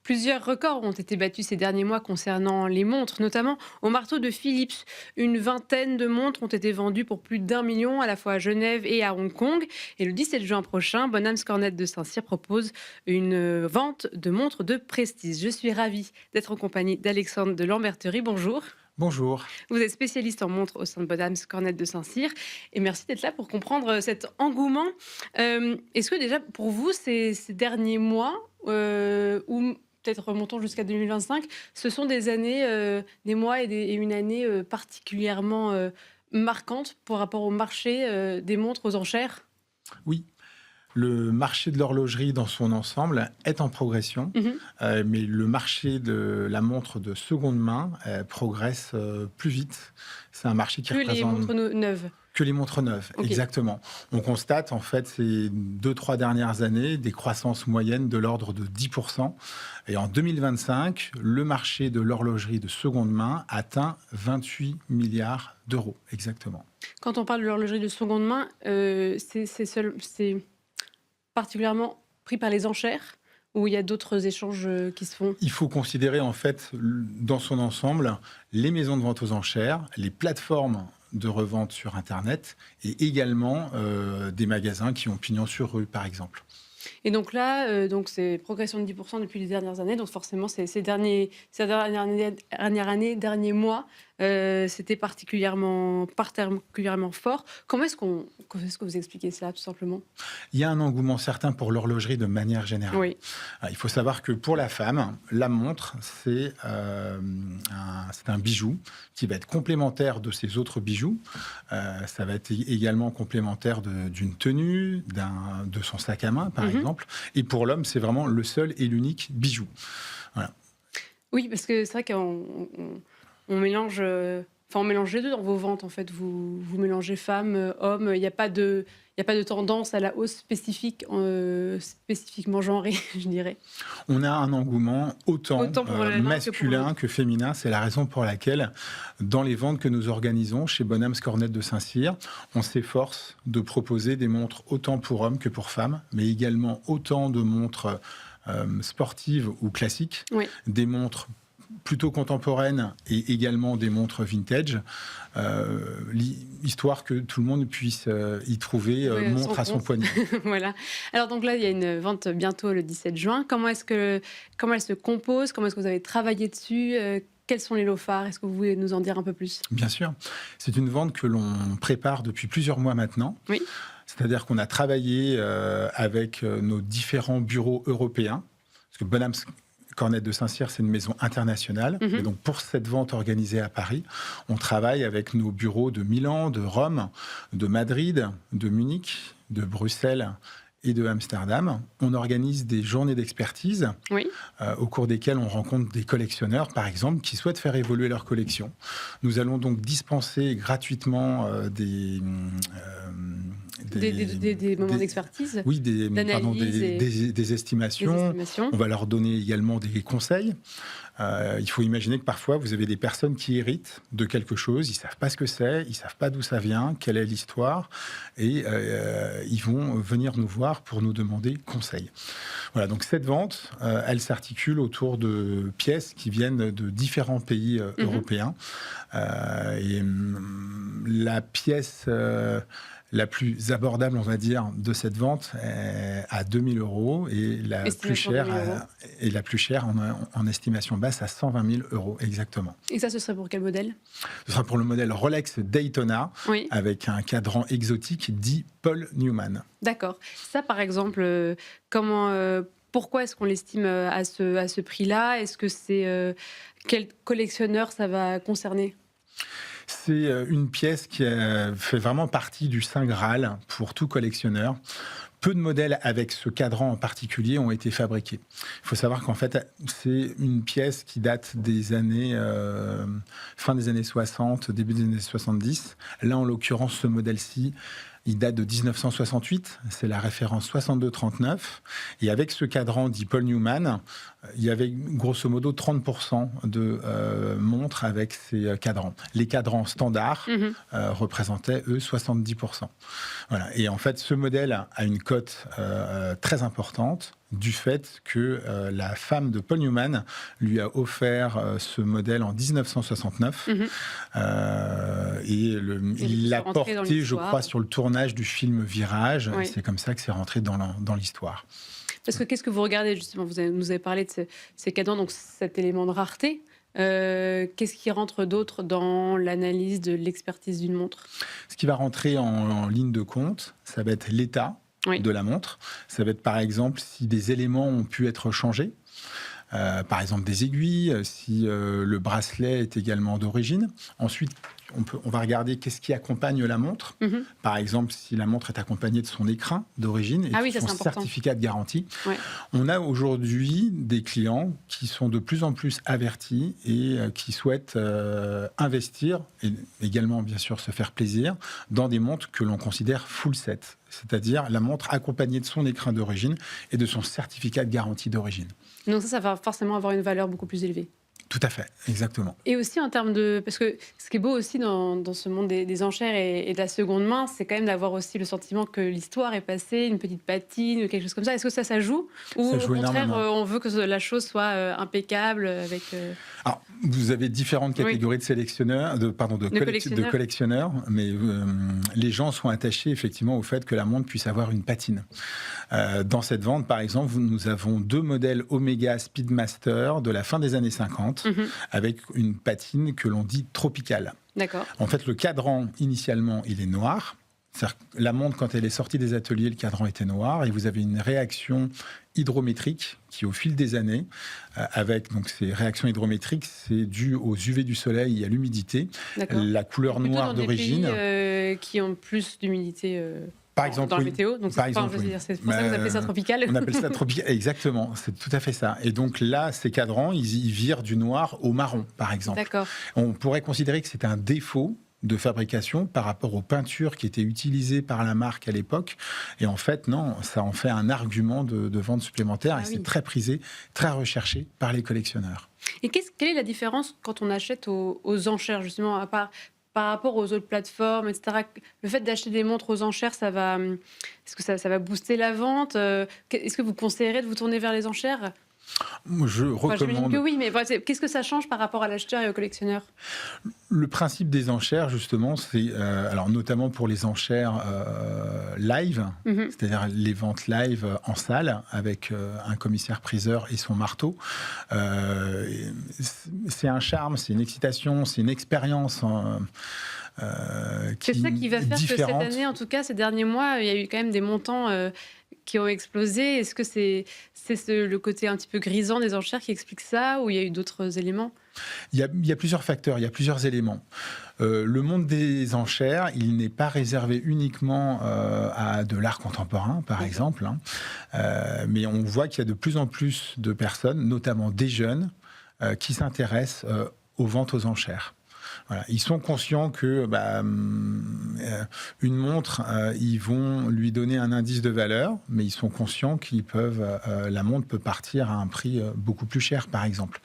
Plusieurs records ont été battus ces derniers mois concernant les montres, notamment au marteau de Philips. Une vingtaine de montres ont été vendues pour plus d'1 million, à la fois à Genève et à Hong Kong. Et le 17 juin prochain, Bonhams Cornet de Saint-Cyr propose une vente de montres de prestige. Je suis ravie d'être en compagnie d'Alexandre de Lamberterie. Bonjour. Bonjour. Vous êtes spécialiste en montres au sein de Bonhams Cornet de Saint-Cyr. Et merci d'être là pour comprendre cet engouement. Est-ce que déjà, pour vous, ces derniers mois, ou peut-être remontons jusqu'à 2025, ce sont des années, des mois et une année particulièrement marquante par rapport au marché des montres aux enchères? Oui, le marché de l'horlogerie dans son ensemble est en progression, Mhm. mais le marché de la montre de seconde main progresse plus vite. C'est un marché qui Que les représente montres neuves. que les montres neuves, Ok. exactement. On constate en fait ces 2-3 dernières années des croissances moyennes de l'ordre de 10%. Et en 2025, le marché de l'horlogerie de seconde main atteint 28 milliards d'euros, exactement. Quand on parle de l'horlogerie de seconde main, c'est particulièrement pris par les enchères ou il y a d'autres échanges qui se font? Il faut considérer en fait dans son ensemble les maisons de vente aux enchères, les plateformes de revente sur Internet et également des magasins qui ont pignon sur rue, par exemple. Et donc là, donc c'est progression de 10% depuis les dernières années. Donc forcément, dernières années, derniers mois, c'était particulièrement fort. Comment est-ce que vous expliquez ça, tout simplement? Il y a un engouement certain pour l'horlogerie de manière générale. Oui. Il faut savoir que pour la femme, la montre, c'est un bijou qui va être complémentaire de ses autres bijoux. Ça va être également complémentaire d'une tenue, de son sac à main, par Mhm. exemple. Et pour l'homme, c'est vraiment le seul et l'unique bijou. Voilà. Oui, parce que c'est vrai qu'on mélange, enfin, on mélange les deux dans vos ventes, en fait. Vous mélangez femmes, hommes. Il y a pas de tendance à la hausse spécifique, spécifiquement genrée, je dirais. On a un engouement autant Autant pour l'un que pour masculin l'autre. que féminin. C'est la raison pour laquelle, dans les ventes que nous organisons chez Bonhams Cornet de Saint-Cyr, on s'efforce de proposer des montres autant pour hommes que pour femmes, mais également autant de montres sportives ou classiques, Oui. des montres plutôt contemporaines et également des montres vintage, histoire que tout le monde puisse y trouver Ouais, montre à son compte. poignet. Voilà. Alors donc là, il y a une vente bientôt le 17 juin. Comment elle se compose? Comment est-ce que vous avez travaillé dessus? Quels sont les lots phares? Est-ce que vous pouvez nous en dire un peu plus? Bien sûr, c'est une vente que l'on prépare depuis plusieurs mois maintenant. Oui. C'est-à-dire qu'on a travaillé avec nos différents bureaux européens, parce que Bonhams Cornet de Saint-Cyr, c'est une maison internationale. Mhm. Et donc, pour cette vente organisée à Paris, on travaille avec nos bureaux de Milan, de Rome, de Madrid, de Munich, de Bruxelles et de Amsterdam. On organise des journées d'expertise Oui. au cours desquelles on rencontre des collectionneurs, par exemple, qui souhaitent faire évoluer leur collection. Nous allons donc dispenser gratuitement Des moments des- d'expertise, oui, d'analyse et des des estimations. estimations. On va leur donner également des conseils. Il faut imaginer que parfois, vous avez des personnes qui héritent de quelque chose, ils ne savent pas ce que c'est, ils ne savent pas d'où ça vient, quelle est l'histoire, et ils vont venir nous voir pour nous demander conseil. Voilà, donc cette vente, elle s'articule autour de pièces qui viennent de différents pays européens. La pièce la plus abordable, on va dire, de cette vente est à 2 000 euros et Estimation 2 000 euros. la plus chère en estimation basse à 120 000 euros, exactement. Et ça, ce serait pour quel modèle? Ce sera pour le modèle Rolex Daytona Oui. avec un cadran exotique dit Paul Newman. D'accord. Ça, par exemple, pourquoi est-ce qu'on l'estime à ce prix-là? Est-ce que c'est quel collectionneur ça va concerner? C'est une pièce qui fait vraiment partie du Saint Graal pour tout collectionneur. Peu de modèles avec ce cadran en particulier ont été fabriqués. Il faut savoir qu'en fait, c'est une pièce qui date des années fin des années 60, début des années 70. Là, en l'occurrence, ce modèle-ci, il date de 1968, c'est la référence 6239. Et avec ce cadran dit Paul Newman, il y avait grosso modo 30% de montres avec ces cadrans. Les cadrans standards représentaient, eux, 70%. Voilà. Et en fait, ce modèle a une cote très importante, du fait que la femme de Paul Newman lui a offert ce modèle en 1969. Mhm. Il l'a porté, je crois, sur le tournage du film Virage. Oui. C'est comme ça que c'est rentré dans l'histoire. Parce que qu'est-ce que vous regardez justement? Nous avez parlé de ces cadrans, donc cet élément de rareté. Qu'est-ce qui rentre d'autre dans l'analyse de l'expertise d'une montre? Ce qui va rentrer en ligne de compte, ça va être l'état de la montre. Ça va être par exemple si des éléments ont pu être changés. Par exemple des aiguilles, si le bracelet est également d'origine. Ensuite, on va regarder qu'est-ce qui accompagne la montre. Mm-hmm. Par exemple, si la montre est accompagnée de son écrin d'origine et de son certificat de garantie. Ouais. On a aujourd'hui des clients qui sont de plus en plus avertis et qui souhaitent investir et également, bien sûr, se faire plaisir dans des montres que l'on considère full set, c'est-à-dire la montre accompagnée de son écrin d'origine et de son certificat de garantie d'origine. Donc ça va forcément avoir une valeur beaucoup plus élevée. Tout à fait, exactement. Et aussi en termes de... Parce que ce qui est beau aussi dans ce monde des enchères et de la seconde main, c'est quand même d'avoir aussi le sentiment que l'histoire est passée, une petite patine ou quelque chose comme ça. Est-ce que ça joue? Ou ça joue au contraire, on veut que la chose soit impeccable avec... Alors, vous avez différentes catégories de sélectionneurs, de collectionneurs, mais les gens sont attachés effectivement au fait que la montre puisse avoir une patine. Dans cette vente, par exemple, nous avons 2 modèles Omega Speedmaster de la fin des années 50, avec une patine que l'on dit tropicale. D'accord. En fait, le cadran, initialement, il est noir. C'est-à-dire que la montre, quand elle est sortie des ateliers, le cadran était noir et vous avez une réaction hydrométrique qui, au fil des années, avec donc ces réactions hydrométriques, c'est dû aux UV du soleil et à l'humidité. La couleur noire d'origine. Des pays qui ont plus d'humidité. Par exemple, dans la météo, donc c'est pour ça que vous appelez ça tropical. On appelle ça tropical, exactement, c'est tout à fait ça. Et donc là, ces cadrans, ils virent du noir au marron, par exemple. D'accord. On pourrait considérer que c'est un défaut de fabrication par rapport aux peintures qui étaient utilisées par la marque à l'époque. Et en fait, non, ça en fait un argument de vente supplémentaire et c'est très prisé, très recherché par les collectionneurs. Et quelle est la différence quand on achète aux enchères, justement, par rapport aux autres plateformes, etc. Le fait d'acheter des montres aux enchères, est-ce que ça va booster la vente? Est-ce que vous conseillerez de vous tourner vers les enchères? Je recommande... j'imagine que oui, mais qu'est-ce que ça change par rapport à l'acheteur et au collectionneur? Le principe des enchères, justement, c'est, alors notamment pour les enchères live, c'est-à-dire les ventes live en salle, avec un commissaire-priseur et son marteau. C'est un charme, c'est une excitation, c'est une expérience... c'est ça qui va faire différente. Que cette année, en tout cas, ces derniers mois, il y a eu quand même des montants... qui ont explosé. Est-ce que c'est le côté un petit peu grisant des enchères qui explique ça, ou il y a eu d'autres éléments? Il y a plusieurs facteurs, il y a plusieurs éléments. Le monde des enchères, il n'est pas réservé uniquement à de l'art contemporain, par exemple, mais on voit qu'il y a de plus en plus de personnes, notamment des jeunes, qui s'intéressent aux ventes aux enchères. Voilà. Ils sont conscients que une montre, ils vont lui donner un indice de valeur, mais ils sont conscients la montre peut partir à un prix beaucoup plus cher, par exemple.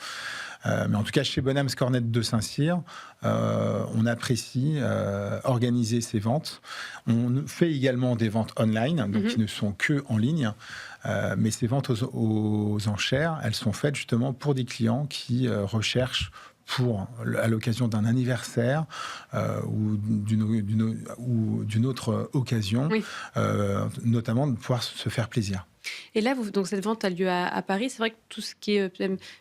Mais en tout cas, chez Bonhams Cornette de Saint-Cyr, on apprécie organiser ces ventes. On fait également des ventes online, donc qui ne sont que en ligne. Mais ces ventes aux enchères, elles sont faites justement pour des clients qui recherchent à l'occasion d'un anniversaire ou d'une autre occasion, notamment de pouvoir se faire plaisir. Et là, donc cette vente a lieu à Paris. C'est vrai que tout ce qui est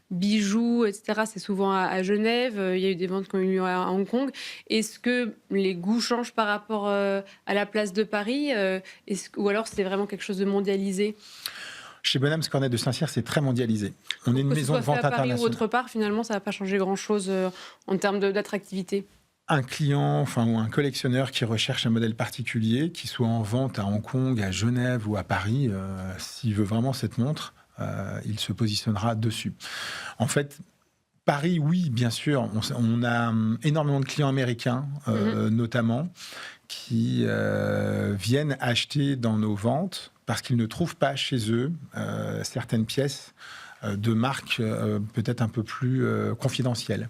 bijoux, etc., c'est souvent à Genève. Il y a eu des ventes qui ont eu lieu à Hong Kong. Est-ce que les goûts changent par rapport à la place de Paris, ou alors c'est vraiment quelque chose de mondialisé? Chez Bonhams Cornette de Saint-Cyr, c'est très mondialisé. On est une maison de vente internationale. Paris ou autre part, finalement, ça ne va pas changer grand-chose en termes d'attractivité. Un client, ou un collectionneur qui recherche un modèle particulier, qui soit en vente à Hong Kong, à Genève ou à Paris, s'il veut vraiment cette montre, il se positionnera dessus. En fait, Paris, oui, bien sûr. On a énormément de clients américains, notamment, qui viennent acheter dans nos ventes parce qu'ils ne trouvent pas chez eux certaines pièces de marques peut-être un peu plus confidentielles.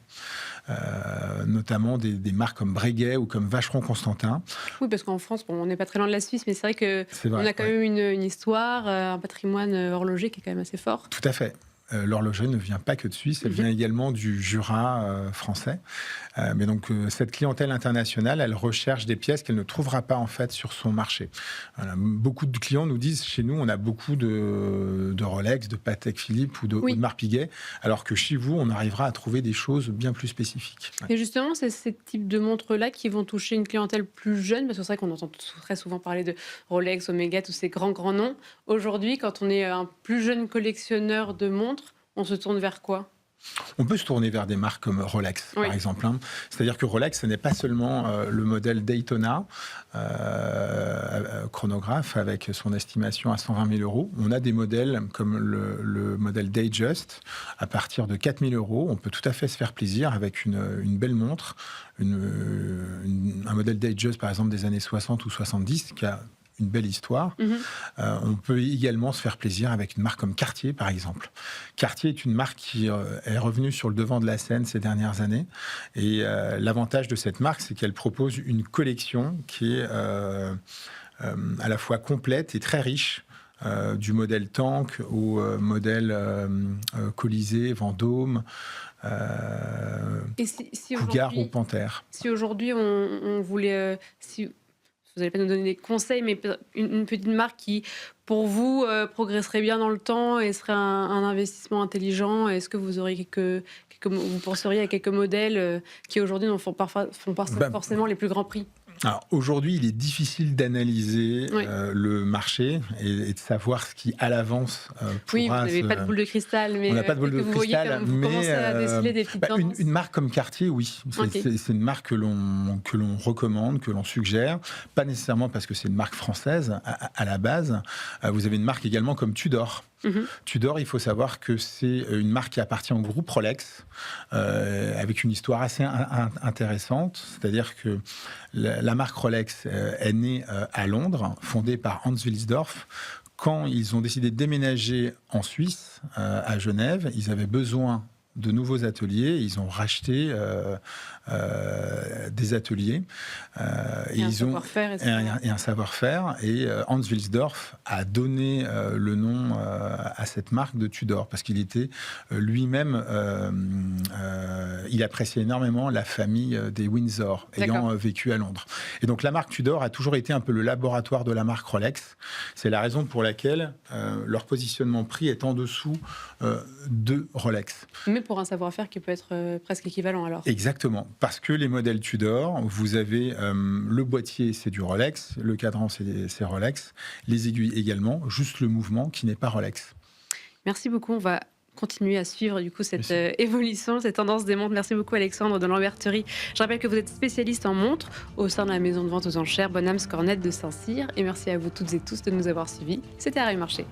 Notamment des marques comme Breguet ou comme Vacheron Constantin. Oui, parce qu'en France, bon, on n'est pas très loin de la Suisse, mais c'est vrai C'est qu'on vrai, a quand ouais. même une histoire, un patrimoine horloger qui est quand même assez fort. Tout à fait. L'horlogerie ne vient pas que de Suisse, elle vient également du Jura français. Mais donc cette clientèle internationale, elle recherche des pièces qu'elle ne trouvera pas en fait sur son marché. Voilà. Beaucoup de clients nous disent, chez nous, on a beaucoup de Rolex, de Patek Philippe ou de Audemars Piguet, alors que chez vous, on arrivera à trouver des choses bien plus spécifiques. Ouais. Et justement, c'est ces types de montres-là qui vont toucher une clientèle plus jeune, parce que c'est vrai qu'on entend très souvent parler de Rolex, Omega, tous ces grands noms. Aujourd'hui, quand on est un plus jeune collectionneur de montres, on se tourne vers quoi? On peut se tourner vers des marques comme Rolex, par exemple. C'est-à-dire que Rolex, ce n'est pas seulement le modèle Daytona, chronographe, avec son estimation à 120 000 euros. On a des modèles comme le modèle Datejust, à partir de 4 000 euros. On peut tout à fait se faire plaisir avec une belle montre, un modèle Datejust, par exemple, des années 60 ou 70, qui a une belle histoire. On peut également se faire plaisir avec une marque comme Cartier, par exemple. Cartier est une marque qui est revenue sur le devant de la scène ces dernières années. Et l'avantage de cette marque, c'est qu'elle propose une collection qui est à la fois complète et très riche. Du modèle Tank au modèle Colisée, Vendôme, Cougar ou Panthère. Si aujourd'hui on voulait... vous n'allez pas nous donner des conseils, mais une petite marque qui, pour vous, progresserait bien dans le temps et serait un investissement intelligent. Est-ce que vous auriez vous penseriez à quelques modèles qui aujourd'hui ne font pas forcément les plus grands prix? Alors aujourd'hui, il est difficile d'analyser le marché et de savoir ce qui, à l'avance, pourra... Oui, vous n'avez pas de boule de cristal, mais on n'a pas de boule de cristal, vous commencez à déceler des petites tendances. Une marque comme Cartier, oui. C'est une marque que l'on recommande, que l'on suggère. Pas nécessairement parce que c'est une marque française à la base. Vous avez une marque également comme Tudor. Tudor, il faut savoir que c'est une marque qui appartient au groupe Rolex, avec une histoire assez intéressante. C'est-à-dire que la marque Rolex est née à Londres, fondée par Hans Wilsdorf. Quand ils ont décidé de déménager en Suisse, à Genève, ils avaient besoin de nouveaux ateliers. Ils ont racheté des ateliers. Et un savoir-faire. Et Hans Wilsdorf a donné le nom à cette marque de Tudor, parce qu'il était lui-même... il appréciait énormément la famille des Windsor, ayant vécu à Londres. Et donc la marque Tudor a toujours été un peu le laboratoire de la marque Rolex. C'est la raison pour laquelle leur positionnement prix est en dessous de Rolex. Mais pour un savoir-faire qui peut être presque équivalent alors. Exactement. Parce que les modèles Tudor, vous avez le boîtier, c'est du Rolex, le cadran, c'est Rolex, les aiguilles également, juste le mouvement qui n'est pas Rolex. Merci beaucoup. On va continuer à suivre du coup cette évolution, cette tendance des montres. Merci beaucoup Alexandre de Lamberterie. Je rappelle que vous êtes spécialiste en montres au sein de la maison de vente aux enchères Bonhams Cornette de Saint-Cyr. Et merci à vous toutes et tous de nous avoir suivis. C'était Arrêt Marché.